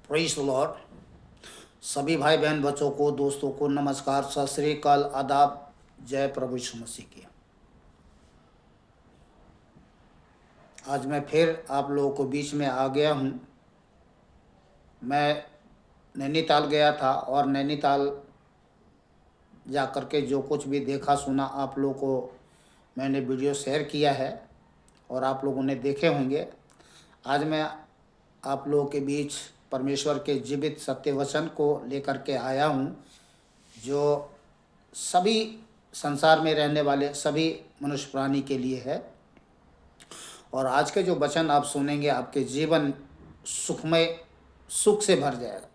Praise the Lord. सभी भाई बहन बच्चों को, दोस्तों को नमस्कार, सत श्री अकाल, आदाब, जय प्रभु यीशु मसीह की। आज मैं फिर आप लोगों को बीच में आ गया हूँ। मैं नैनीताल गया था और नैनीताल जा कर के जो कुछ भी देखा सुना आप लोगों को मैंने वीडियो शेयर किया है और आप लोगों ने देखे होंगे। आज मैं आप लोगों के बीच परमेश्वर के जीवित सत्य वचन को लेकर के आया हूँ, जो सभी संसार में रहने वाले सभी मनुष्य प्राणी के लिए है। और आज के जो वचन आप सुनेंगे, आपके जीवन सुख से भर जाएगा।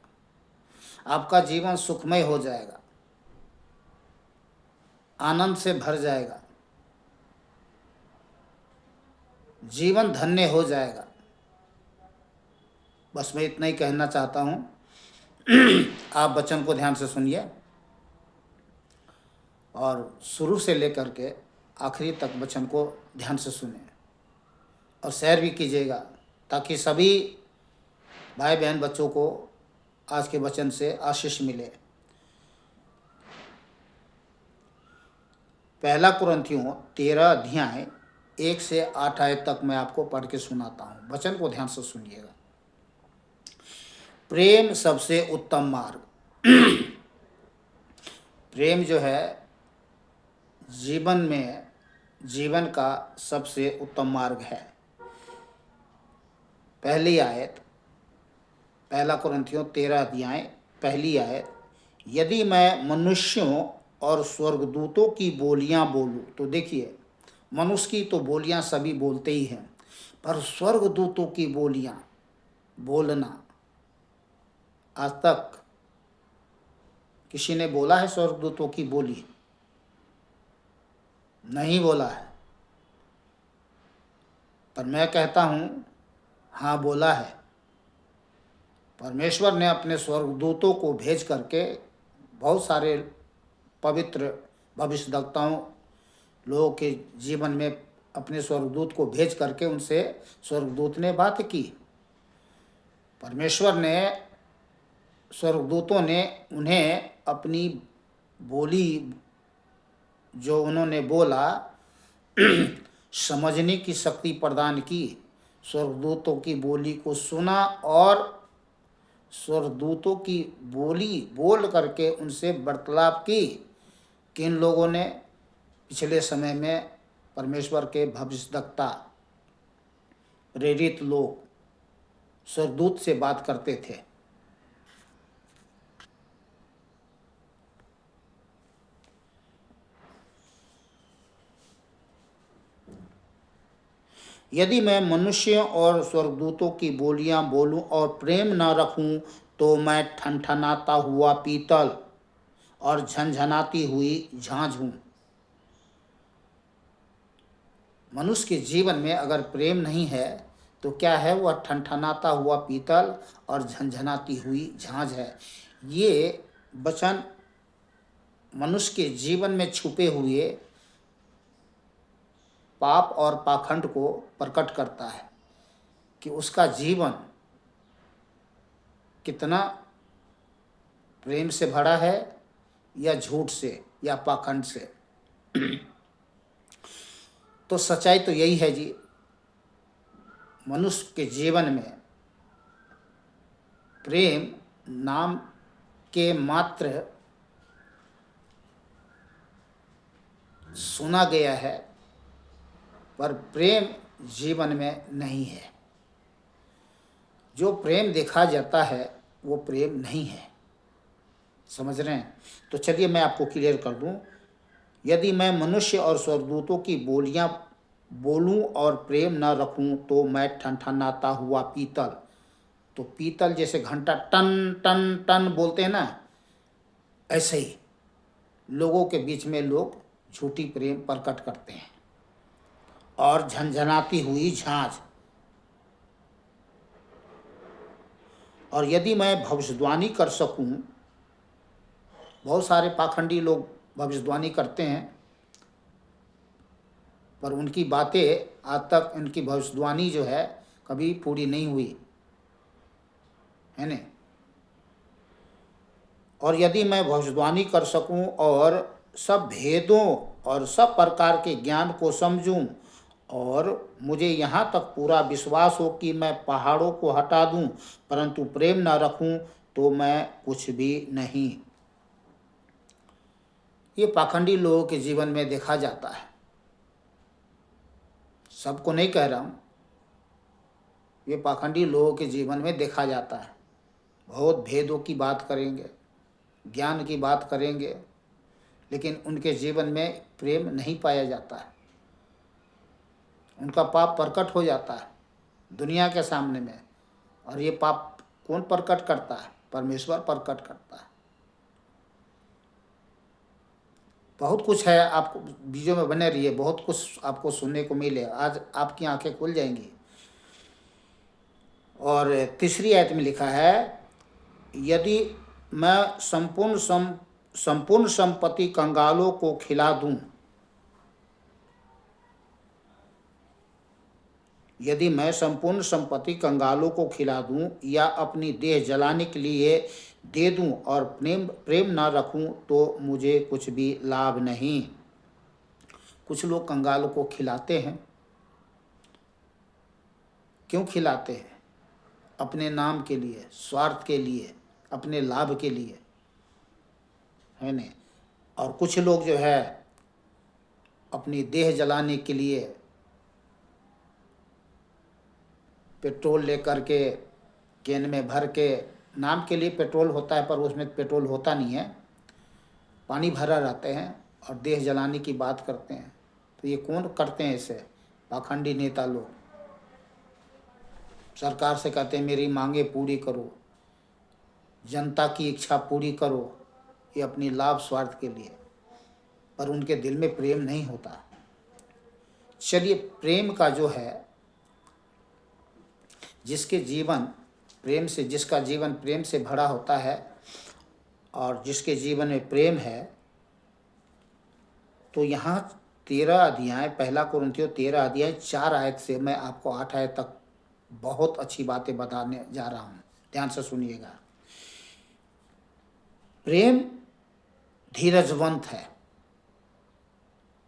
आपका जीवन सुखमय हो जाएगा, आनंद से भर जाएगा, जीवन धन्य हो जाएगा। बस मैं इतना ही कहना चाहता हूँ। आप वचन को ध्यान से सुनिए और शुरू से लेकर के आखिरी तक वचन को ध्यान से सुने और शेयर भी कीजिएगा, ताकि सभी भाई बहन बच्चों को आज के वचन से आशीष मिले। पहला कुरिन्थियों 13 अध्याय 1 से 8 आयत तक मैं आपको पढ़ के सुनाता हूँ। वचन को ध्यान से सुनिएगा। प्रेम सबसे उत्तम मार्ग। प्रेम जो है जीवन का सबसे उत्तम मार्ग है। पहली आयत, पहला कुरिन्थियों 13 अध्याय पहली आयत, यदि मैं मनुष्यों और स्वर्गदूतों की बोलियां बोलूं, तो देखिए, मनुष्य की तो बोलियां सभी बोलते ही हैं, पर स्वर्गदूतों की बोलियां बोलना आज तक किसी ने बोला है? स्वर्गदूतों की बोली नहीं बोला है, पर मैं कहता हूं हाँ, बोला है। परमेश्वर ने अपने स्वर्गदूतों को भेज करके बहुत सारे पवित्र भविष्यद्वक्ताओं लोगों के जीवन में अपने स्वर्गदूत को भेज करके उनसे स्वर्गदूत ने बात की। परमेश्वर ने, स्वर्गदूतों ने उन्हें अपनी बोली जो उन्होंने बोला समझने की शक्ति प्रदान की। स्वर्गदूतों की बोली को सुना और स्वर्गदूतों की बोली बोल करके उनसे वार्तालाप की। किन लोगों ने? पिछले समय में परमेश्वर के भविष्यद्वक्ता, प्रेरित लोग स्वर्गदूत से बात करते थे। यदि मैं मनुष्य और स्वर्गदूतों की बोलियां बोलूं और प्रेम न रखूं, तो मैं ठनठनाता हुआ पीतल और झनझनाती हुई झांझ हूं। मनुष्य के जीवन में अगर प्रेम नहीं है तो क्या है? वह ठनठनाता हुआ पीतल और झनझनाती हुई झांझ है। ये वचन मनुष्य के जीवन में छुपे हुए पाप और पाखंड को प्रकट करता है कि उसका जीवन कितना प्रेम से भरा है या झूठ से या पाखंड से। तो सच्चाई तो यही है जी, मनुष्य के जीवन में प्रेम नाम के मात्र सुना गया है, पर प्रेम जीवन में नहीं है। जो प्रेम देखा जाता है वो प्रेम नहीं है। समझ रहे हैं? तो चलिए मैं आपको क्लियर कर दूं। यदि मैं मनुष्य और स्वर्गदूतों की बोलियां बोलूं और प्रेम न रखूं, तो मैं ठनठनाता हुआ पीतल। तो पीतल जैसे घंटा टन टन टन बोलते हैं ना, ऐसे ही लोगों के बीच में लोग झूठी प्रेम प्रकट करते हैं। और झनझनाती हुई झांझ। और यदि मैं भविष्यवाणी कर सकूं, बहुत सारे पाखंडी लोग भविष्यवाणी करते हैं, पर उनकी बातें आज तक, उनकी भविष्यवाणी जो है कभी पूरी नहीं हुई है ना। और यदि मैं भविष्यवाणी कर सकूं और सब भेदों और सब प्रकार के ज्ञान को समझूं और मुझे यहाँ तक पूरा विश्वास हो कि मैं पहाड़ों को हटा दूं, परंतु प्रेम न रखूं तो मैं कुछ भी नहीं। ये पाखंडी लोगों के जीवन में देखा जाता है, सबको नहीं कह रहा हूँ, ये पाखंडी लोगों के जीवन में देखा जाता है। बहुत भेदों की बात करेंगे, ज्ञान की बात करेंगे, लेकिन उनके जीवन में प्रेम नहीं पाया जाता है। उनका पाप प्रकट हो जाता है दुनिया के सामने में, और ये पाप कौन प्रकट करता है? परमेश्वर प्रकट करता है। बहुत कुछ है, आपको वीडियो में बने रहिए, बहुत कुछ आपको सुनने को मिले, आज आपकी आंखें खुल जाएंगी। और तीसरी आयत में लिखा है, यदि मैं संपूर्ण संपत्ति कंगालों को खिला दूं, यदि मैं संपूर्ण संपत्ति कंगालों को खिला दूं या अपनी देह जलाने के लिए दे दूं और प्रेम ना रखूं तो मुझे कुछ भी लाभ नहीं। कुछ लोग कंगालों को खिलाते हैं। क्यों खिलाते हैं? अपने नाम के लिए, स्वार्थ के लिए, अपने लाभ के लिए, है न। और कुछ लोग जो है अपनी देह जलाने के लिए पेट्रोल लेकर के कैन में भर के, नाम के लिए पेट्रोल होता है पर उसमें पेट्रोल होता नहीं है, पानी भरा रहते हैं और देह जलाने की बात करते हैं। तो ये कौन करते हैं? ऐसे पाखंडी नेता लोग सरकार से कहते हैं मेरी मांगे पूरी करो, जनता की इच्छा पूरी करो, ये अपनी लाभ स्वार्थ के लिए, पर उनके दिल में प्रेम नहीं होता। चलिए, प्रेम का जो है, जिसका जीवन प्रेम से भरा होता है और जिसके जीवन में प्रेम है, तो यहाँ 13 अध्याय, पहला कुरिन्थियों 13 अध्याय 4 आयत से मैं आपको 8 आयत तक बहुत अच्छी बातें बताने जा रहा हूँ। ध्यान से सुनिएगा। प्रेम धीरजवंत है।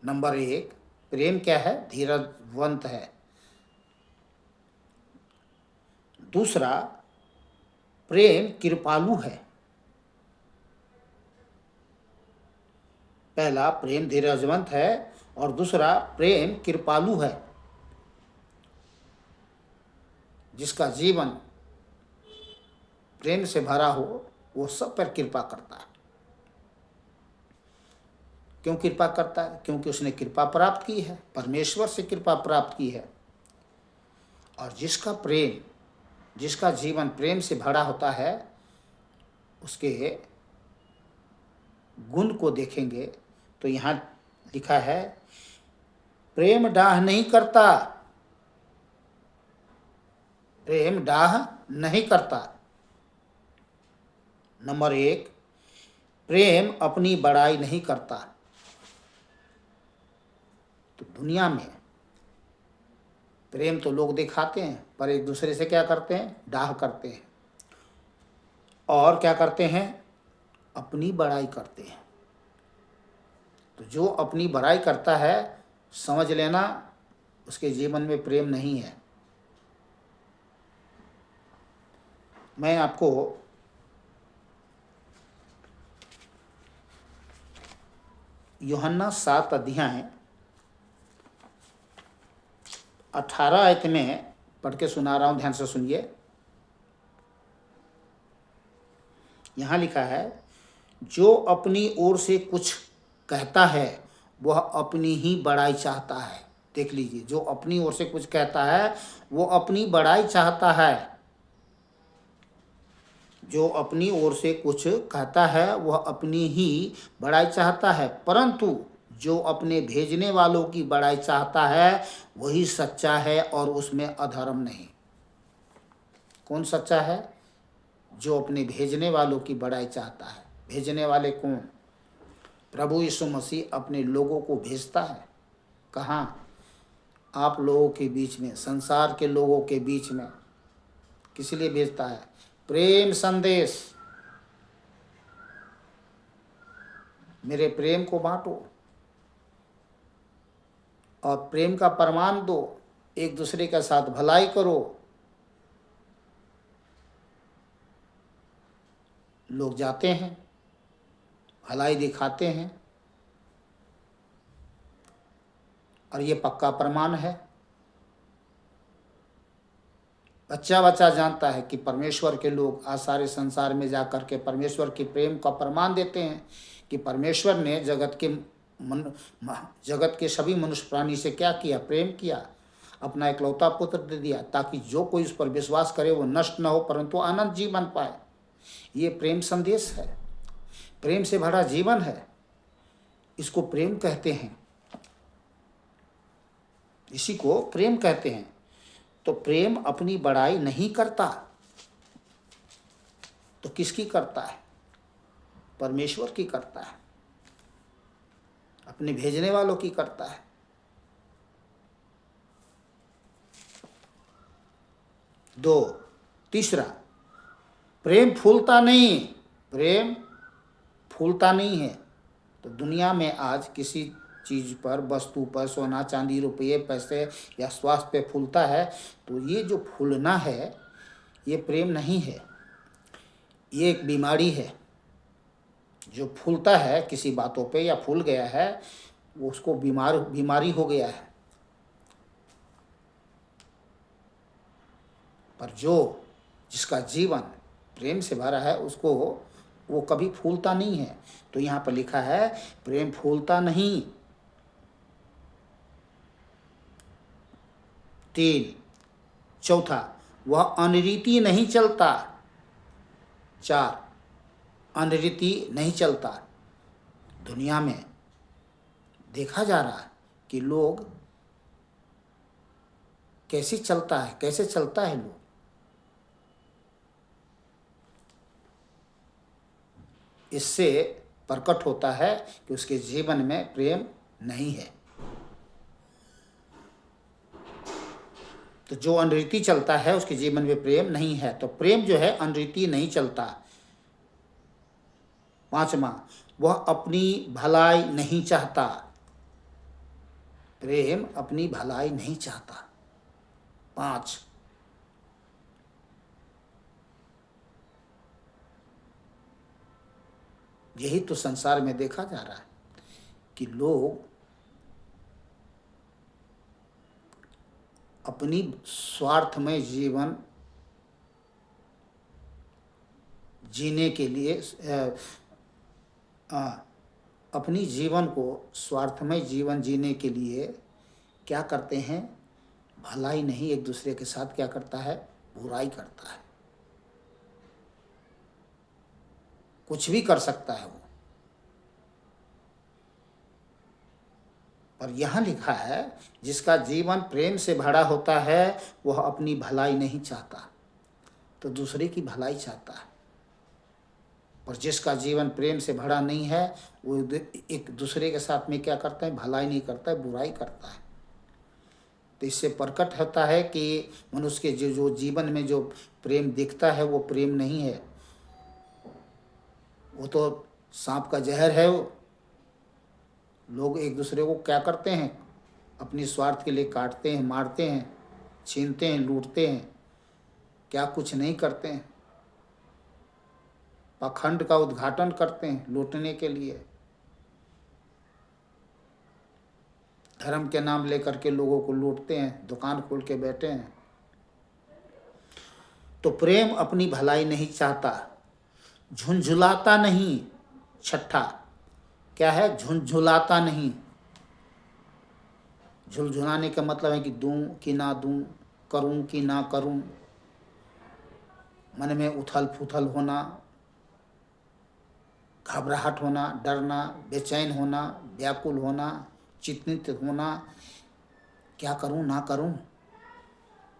नंबर 1, प्रेम क्या है? धीरजवंत है। दूसरा, प्रेम कृपालु है। पहला, प्रेम धीरजवंत है, और दूसरा, प्रेम कृपालु है। जिसका जीवन प्रेम से भरा हो वो सब पर कृपा करता है। क्यों कृपा करता है? क्योंकि उसने कृपा प्राप्त की है, परमेश्वर से कृपा प्राप्त की है। और जिसका जीवन प्रेम से भरा होता है, उसके गुण को देखेंगे तो यहाँ लिखा है, प्रेम डाह नहीं करता। प्रेम डाह नहीं करता। नंबर 1, प्रेम अपनी बड़ाई नहीं करता। तो दुनिया में प्रेम तो लोग दिखाते हैं, पर एक दूसरे से क्या करते हैं? डाह करते हैं। और क्या करते हैं? अपनी बड़ाई करते हैं। तो जो अपनी बड़ाई करता है, समझ लेना उसके जीवन में प्रेम नहीं है। मैं आपको यूहन्ना 7 अध्याय 18 आयत में पढ़ के सुना रहा हूं, ध्यान से सुनिए। यहां लिखा है, जो अपनी ओर से कुछ कहता है वह अपनी ही बड़ाई चाहता है। देख लीजिए, जो अपनी ओर से कुछ कहता है वो अपनी बड़ाई चाहता है। जो अपनी ओर से कुछ कहता है वह अपनी ही बड़ाई चाहता है, परंतु जो अपने भेजने वालों की बड़ाई चाहता है वही सच्चा है और उसमें अधर्म नहीं। कौन सच्चा है? जो अपने भेजने वालों की बड़ाई चाहता है। भेजने वाले कौन? प्रभु यीशु मसीह अपने लोगों को भेजता है। कहाँ? आप लोगों के बीच में, संसार के लोगों के बीच में। किस लिए भेजता है? प्रेम संदेश। मेरे प्रेम को बांटो और प्रेम का प्रमाण दो, एक दूसरे के साथ भलाई करो। लोग जाते हैं, भलाई दिखाते हैं, और ये पक्का प्रमाण है। बच्चा बच्चा जानता है कि परमेश्वर के लोग आज सारे संसार में जाकर के परमेश्वर के प्रेम का प्रमाण देते हैं कि परमेश्वर ने जगत के सभी मनुष्य प्राणी से क्या किया, प्रेम किया, अपना इकलौता पुत्र दे दिया, ताकि जो कोई उस पर विश्वास करे वो नष्ट न हो परंतु अनंत जीवन पाए। ये प्रेम संदेश है, प्रेम से भरा जीवन है, इसको प्रेम कहते हैं, इसी को प्रेम कहते हैं। तो प्रेम अपनी बड़ाई नहीं करता, तो किसकी करता है? परमेश्वर की करता है, अपने भेजने वालों की करता है। दो, तीसरा, प्रेम फूलता नहीं, प्रेम फूलता नहीं है। तो दुनिया में आज किसी चीज पर, वस्तु पर, सोना चांदी रुपये पैसे या स्वास्थ्य पे फूलता है, तो ये जो फूलना है ये प्रेम नहीं है, ये एक बीमारी है। जो फूलता है किसी बातों पे या फूल गया है, वो उसको बीमारी हो गया है। पर जिसका जीवन प्रेम से भरा है उसको वो कभी फूलता नहीं है। तो यहाँ पर लिखा है प्रेम फूलता नहीं। 3, चौथा, वह अनरीति नहीं चलता। 4, अनरीति नहीं चलता। दुनिया में देखा जा रहा है कि लोग कैसे चलता है लोग। इससे प्रकट होता है कि उसके जीवन में प्रेम नहीं है। तो जो अनरीति चलता है उसके जीवन में प्रेम नहीं है। तो प्रेम जो है अनरीति नहीं चलता। 5वां, वह अपनी भलाई नहीं चाहता। प्रेम अपनी भलाई नहीं चाहता। 5, यही तो संसार में देखा जा रहा है कि लोग अपनी स्वार्थमय जीवन जीने के लिए अपनी जीवन को स्वार्थमय जीवन जीने के लिए क्या करते हैं? भलाई नहीं, एक दूसरे के साथ क्या करता है? बुराई करता है। कुछ भी कर सकता है वो। पर यहाँ लिखा है जिसका जीवन प्रेम से भरा होता है वह अपनी भलाई नहीं चाहता, तो दूसरे की भलाई चाहता है। और जिसका जीवन प्रेम से भरा नहीं है वो एक दूसरे के साथ में क्या करता है? भलाई नहीं करता है, बुराई करता है। तो इससे प्रकट होता है कि मनुष्य के जो जीवन में जो प्रेम दिखता है वो प्रेम नहीं है, वो तो सांप का जहर है। वो लोग एक दूसरे को क्या करते हैं? अपनी स्वार्थ के लिए काटते हैं, मारते हैं, छीनते हैं, लूटते हैं, क्या कुछ नहीं करते हैं। पाखंड का उद्घाटन करते हैं लूटने के लिए। धर्म के नाम लेकर के लोगों को लूटते हैं, दुकान खोल के बैठे हैं। तो प्रेम अपनी भलाई नहीं चाहता, झुंझुलाता नहीं। 6, क्या है? झुंझुलाता नहीं। झुलझुलाने का मतलब है कि दूं कि ना दूं, करूं कि ना करूं, मन में उथल पुथल होना, घबराहट होना, डरना, बेचैन होना, व्याकुल होना, चिंतित होना, क्या करूं ना करूं।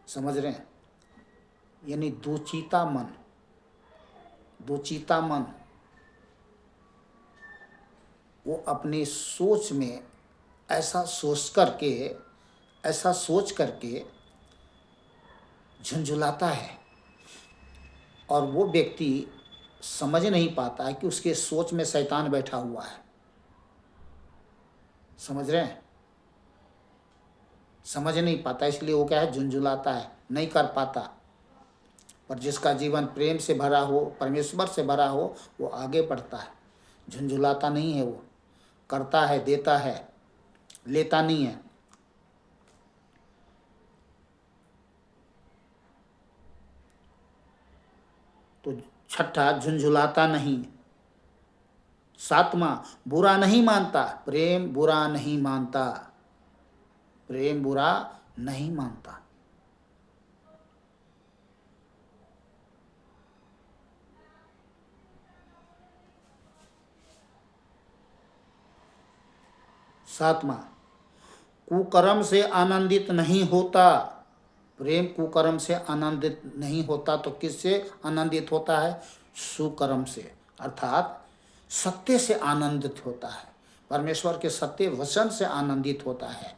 समझ रहे हैं? यानी दोचीता मन, दोचीता मन। वो अपनी सोच में ऐसा सोच करके झुंझुलाता है, और वो व्यक्ति समझ नहीं पाता है कि उसके सोच में शैतान बैठा हुआ है। समझ रहे हैं? समझ नहीं पाता, इसलिए वो क्या है, झुंझुलाता है, नहीं कर पाता। पर जिसका जीवन प्रेम से भरा हो, परमेश्वर से भरा हो, वो आगे बढ़ता है, झुंझुलाता नहीं है, वो करता है, देता है, लेता नहीं है। तो छठा, झुंझुलाता नहीं। सातवां, बुरा नहीं मानता। प्रेम बुरा नहीं मानता, प्रेम बुरा नहीं मानता। सातवां, कुकर्म से आनंदित नहीं होता। प्रेम कुकर्म से आनंदित नहीं होता, तो किससे आनंदित होता है? सुकर्म से, अर्थात सत्य से आनंदित होता है, परमेश्वर के सत्य वचन से आनंदित होता है।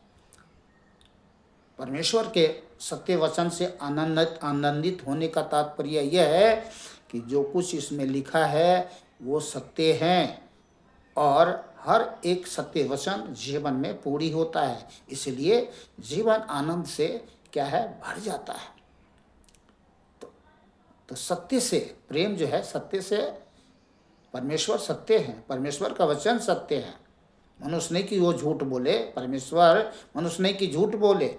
परमेश्वर के सत्य वचन से आनंदित होने का तात्पर्य यह है कि जो कुछ इसमें लिखा है वो सत्य है, और हर एक सत्य वचन जीवन में पूरी होता है, इसलिए जीवन आनंद से क्या है, भर जाता है। तो सत्य से प्रेम जो है, सत्य से, परमेश्वर सत्य है, परमेश्वर का वचन सत्य है। मनुष्य नहीं कि वो झूठ बोले, परमेश्वर मनुष्य नहीं कि झूठ बोले,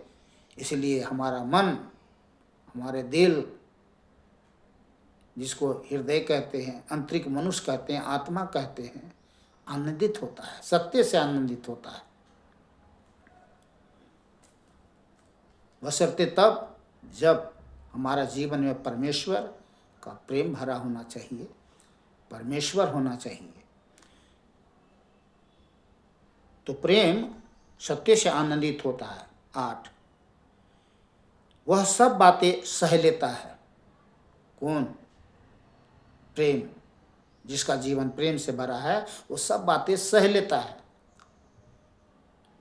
इसलिए हमारा मन, हमारे दिल, जिसको हृदय कहते हैं, आंतरिक मनुष्य कहते हैं, आत्मा कहते हैं, आनंदित होता है, सत्य से आनंदित होता है। बशर्ते तब जब हमारा जीवन में परमेश्वर का प्रेम भरा होना चाहिए, परमेश्वर होना चाहिए। तो प्रेम सत्य से आनंदित होता है। 8, वह सब बातें सह लेता है। कौन? प्रेम, जिसका जीवन प्रेम से भरा है, वो सब बातें सह लेता है।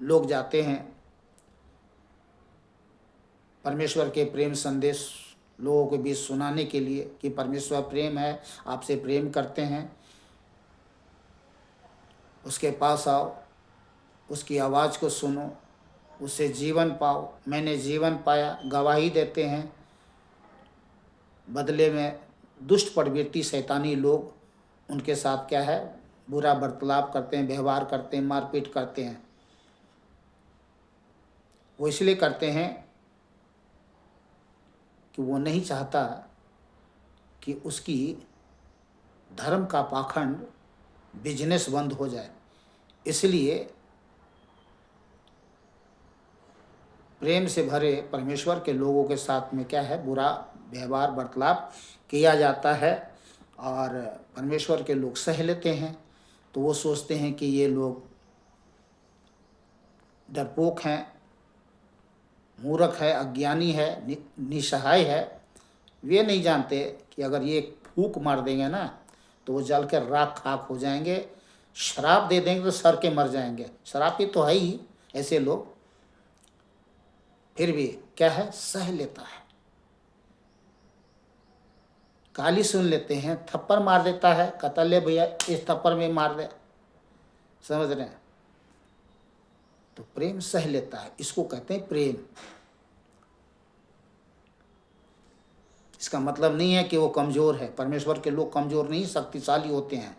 लोग जाते हैं परमेश्वर के प्रेम संदेश लोगों के बीच सुनाने के लिए कि परमेश्वर प्रेम है, आपसे प्रेम करते हैं, उसके पास आओ, उसकी आवाज़ को सुनो, उससे जीवन पाओ। मैंने जीवन पाया, गवाही देते हैं। बदले में दुष्ट प्रवृत्ति शैतानी लोग उनके साथ क्या है, बुरा बर्ताव करते हैं, व्यवहार करते हैं, मारपीट करते हैं। वो इसलिए करते हैं कि वो नहीं चाहता कि उसकी धर्म का पाखंड, बिजनेस बंद हो जाए, इसलिए प्रेम से भरे परमेश्वर के लोगों के साथ में क्या है, बुरा व्यवहार बर्ताव किया जाता है, और परमेश्वर के लोग सह लेते हैं। तो वो सोचते हैं कि ये लोग डरपोक हैं, मूर्ख है, अज्ञानी है, निसहाय है। वे नहीं जानते कि अगर ये फूंक मार देंगे ना तो वो जल के राख खाक हो जाएंगे, शराब दे देंगे तो सर के मर जाएंगे। शराबी तो है ही ऐसे लोग, फिर भी क्या है, सह लेता है। गाली सुन लेते हैं, थप्पड़ मार देता है, कहता ले भैया इस थप्पड़ में मार दे, समझ रहे हैं? तो प्रेम सह लेता है, इसको कहते हैं प्रेम। इसका मतलब नहीं है कि वो कमजोर है, परमेश्वर के लोग कमजोर नहीं, शक्तिशाली होते हैं।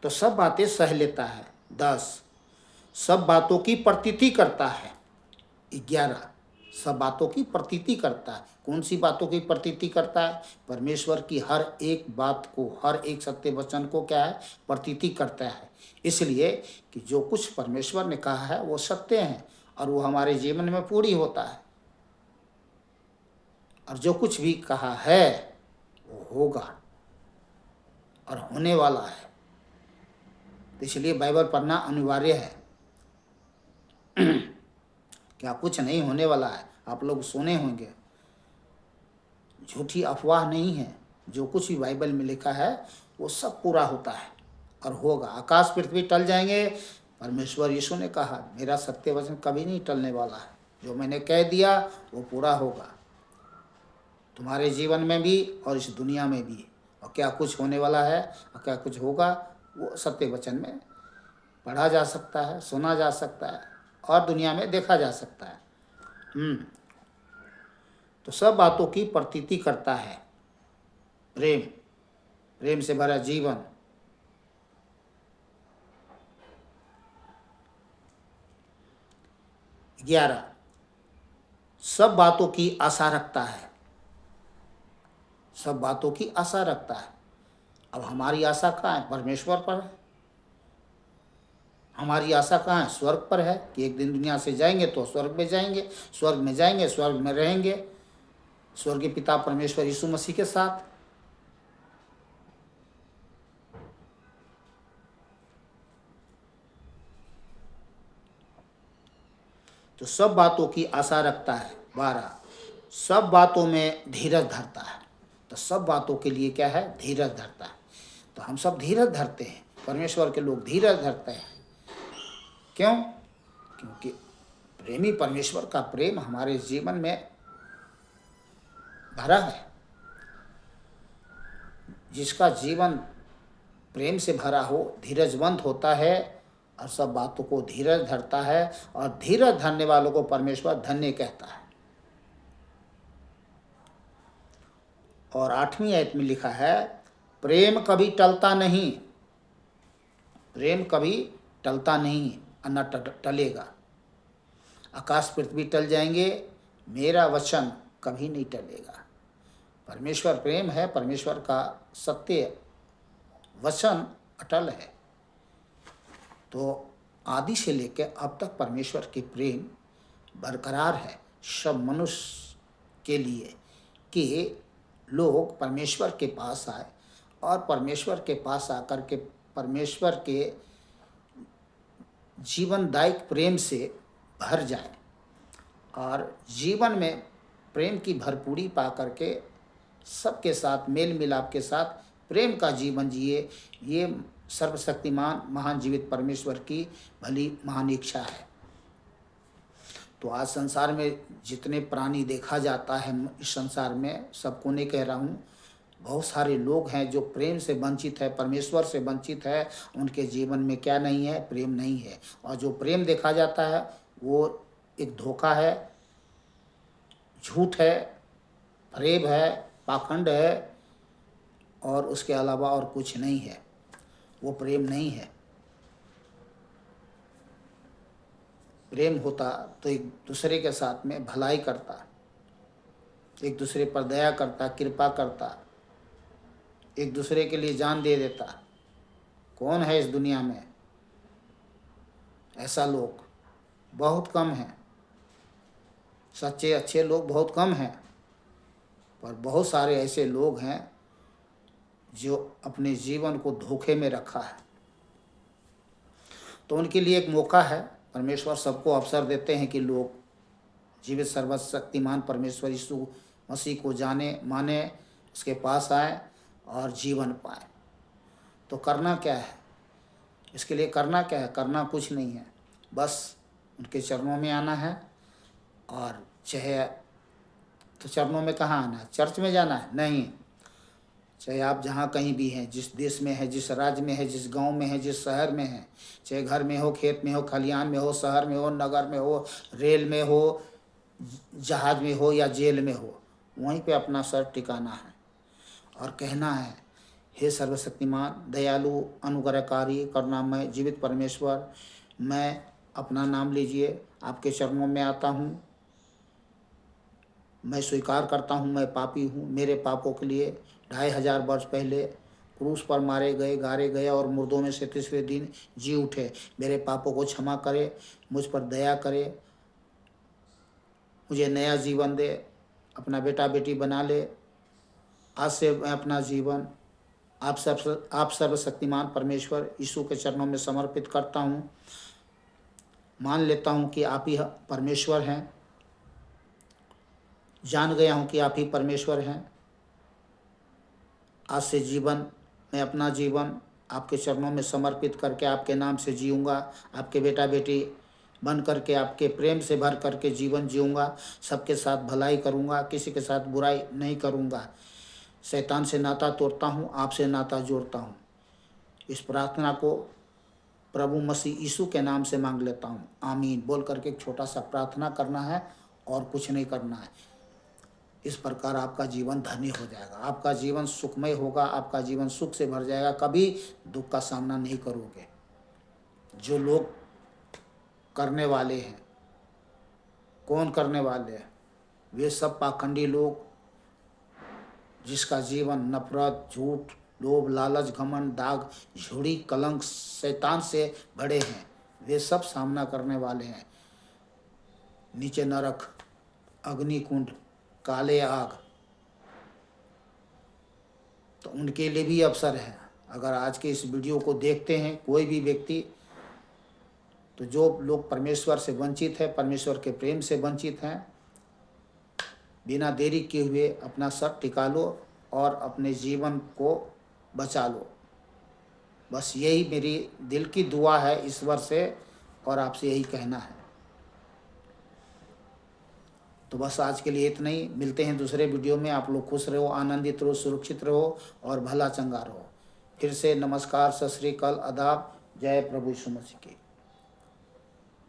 तो सब बातें सह लेता है। 10, सब बातों की प्रतीति करता है। 11, सब बातों की प्रतीति करता है। कौन सी बातों की प्रतीति करता है? परमेश्वर की हर एक बात को, हर एक सत्य वचन को क्या है, प्रतीति करता है। इसलिए कि जो कुछ परमेश्वर ने कहा है वो सत्य है, और वो हमारे जीवन में पूरी होता है, और जो कुछ भी कहा है वो होगा और होने वाला है। तो इसलिए बाइबल पढ़ना अनिवार्य है। क्या कुछ नहीं होने वाला है? आप लोग सुने होंगे, झूठी अफवाह नहीं है। जो कुछ भी बाइबल में लिखा है वो सब पूरा होता है और होगा। आकाश पृथ्वी टल जाएंगे, परमेश्वर यीशु ने कहा मेरा सत्य वचन कभी नहीं टलने वाला है। जो मैंने कह दिया वो पूरा होगा, तुम्हारे जीवन में भी और इस दुनिया में भी, और क्या कुछ होने वाला है और क्या कुछ होगा, वो सत्य वचन में पढ़ा जा सकता है, सुना जा सकता है और दुनिया में देखा जा सकता है। तो सब बातों की प्रतीति करता है प्रेम, प्रेम से भरा जीवन। 11, सब बातों की आशा रखता है, सब बातों की आशा रखता है। अब हमारी आशा कहाँ है? परमेश्वर पर है। हमारी आशा कहाँ है? स्वर्ग पर है कि एक दिन दुनिया से जाएंगे तो स्वर्ग में जाएंगे, स्वर्ग में जाएंगे, स्वर्ग में रहेंगे स्वर्गीय पिता परमेश्वर यीशु मसीह के साथ। तो सब बातों की आशा रखता है। 12, सब बातों में धीरज धरता है। तो सब बातों के लिए क्या है? धीरज धरता है। तो हम सब धीरज धरते हैं, परमेश्वर के लोग धीरज धरते हैं। क्यों? क्योंकि प्रेमी परमेश्वर का प्रेम हमारे जीवन में भरा है। जिसका जीवन प्रेम से भरा हो, धीरजवंत होता है और सब बातों को धीरज धरता है, और धीरज धरने वालों को परमेश्वर धन्य कहता है। और 8वीं आयत में लिखा है, प्रेम कभी टलता नहीं, प्रेम कभी टलता नहीं और न टलेगा। आकाश पृथ्वी टल जाएंगे, मेरा वचन कभी नहीं टलेगा। परमेश्वर प्रेम है, परमेश्वर का सत्य वचन अटल है। तो आदि से लेकर अब तक परमेश्वर की प्रेम बरकरार है सब मनुष्य के लिए, कि लोग परमेश्वर के पास आए और परमेश्वर के पास आकर के परमेश्वर के जीवनदायक प्रेम से भर जाए और जीवन में प्रेम की भरपूरी पा करके सबके साथ मेल मिलाप के साथ प्रेम का जीवन जिए। ये सर्वशक्तिमान महान जीवित परमेश्वर की भली महान इच्छा है। तो आज संसार में जितने प्राणी देखा जाता है, इस संसार में सबको नहीं कह रहा हूँ, बहुत सारे लोग हैं जो प्रेम से वंचित है, परमेश्वर से वंचित है। उनके जीवन में क्या नहीं है? प्रेम नहीं है। और जो प्रेम देखा जाता है वो एक धोखा है, झूठ है, फरेब है, पाखंड है, और उसके अलावा और कुछ नहीं है। वो प्रेम नहीं है। प्रेम होता तो एक दूसरे के साथ में भलाई करता, एक दूसरे पर दया करता, कृपा करता, एक दूसरे के लिए जान दे देता। कौन है इस दुनिया में ऐसा? लोग बहुत कम हैं। सच्चे अच्छे लोग बहुत कम हैं, पर बहुत सारे ऐसे लोग हैं जो अपने जीवन को धोखे में रखा है। तो उनके लिए एक मौका है। परमेश्वर सबको अवसर देते हैं कि लोग जीवित सर्वशक्तिमान परमेश्वर यीशु मसीह को जाने, माने, उसके पास आए और जीवन पाए। तो करना क्या है? इसके लिए करना क्या है? करना कुछ नहीं है, बस उनके चरणों में आना है। और चाहे तो चरणों में कहाँ आना है? चर्च में जाना है? नहीं। चाहे आप जहाँ कहीं भी हैं, जिस देश में है, जिस राज्य में है, जिस गांव में है, जिस शहर में है, चाहे घर में हो, खेत में हो, खलिहान में हो, शहर में हो, नगर में हो, रेल में हो, जहाज में हो या जेल में हो, वहीं पे अपना सर टिकाना है और कहना है, हे सर्वशक्तिमान, दयालु, अनुग्रहकारी, करुणामय, जीवित परमेश्वर, मैं अपना नाम लीजिए, आपके चरणों में आता हूँ। मैं स्वीकार करता हूँ मैं पापी हूँ। मेरे पापों के लिए 2500 वर्ष पहले क्रूस पर मारे गए, गाड़े गए और मुर्दों में से तीसरे दिन जी उठे। मेरे पापों को क्षमा करे, मुझ पर दया करे, मुझे नया जीवन दे, अपना बेटा बेटी बना ले। आज से मैं अपना जीवन आप सर्वशक्तिमान परमेश्वर यीशु के चरणों में समर्पित करता हूँ। मान लेता हूँ कि आप ही परमेश्वर हैं, जान गया हूँ कि आप ही परमेश्वर हैं। आज से मैं अपना जीवन आपके चरणों में समर्पित करके आपके नाम से जीऊँगा। आपके बेटा बेटी बन करके आपके प्रेम से भर करके जीवन जीऊँगा। सबके साथ भलाई करूँगा, किसी के साथ बुराई नहीं करूँगा। शैतान से नाता तोड़ता हूँ, आपसे नाता जोड़ता हूँ। इस प्रार्थना को प्रभु मसीह यीशु के नाम से मांग लेता हूँ, आमीन बोल करके एक छोटा सा प्रार्थना करना है और कुछ नहीं करना है। इस प्रकार आपका जीवन धन्य हो जाएगा, आपका जीवन सुखमय होगा, आपका जीवन सुख से भर जाएगा, कभी दुख का सामना नहीं करोगे। जो लोग करने वाले हैं, कौन करने वाले हैं? वे सब पाखंडी लोग जिसका जीवन नफरत, झूठ, लोभ, लालच, घमंड, दाग, झूठी, कलंक, शैतान से भरे हैं, वे सब सामना करने वाले हैं। नीचे नरक, अग्निकुंड, काले आग, तो उनके लिए भी अवसर है। अगर आज के इस वीडियो को देखते हैं कोई भी व्यक्ति, तो जो लोग परमेश्वर से वंचित है, परमेश्वर के प्रेम से वंचित हैं, बिना देरी किए हुए अपना सर टिका लो और अपने जीवन को बचा लो। बस यही मेरी दिल की दुआ है ईश्वर से, और आपसे यही कहना है। तो बस आज के लिए इतना ही, मिलते हैं दूसरे वीडियो में। आप लोग खुश रहो, आनंदित रहो, सुरक्षित रहो और भला चंगा रहो। फिर से नमस्कार, सत श्री अकाल, आदाब। जय प्रभु यीशु मसीह की।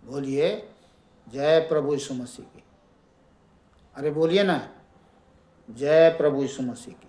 बोलिए जय प्रभु यीशु मसीह की। अरे बोलिए ना, जय प्रभु यीशु मसीह की।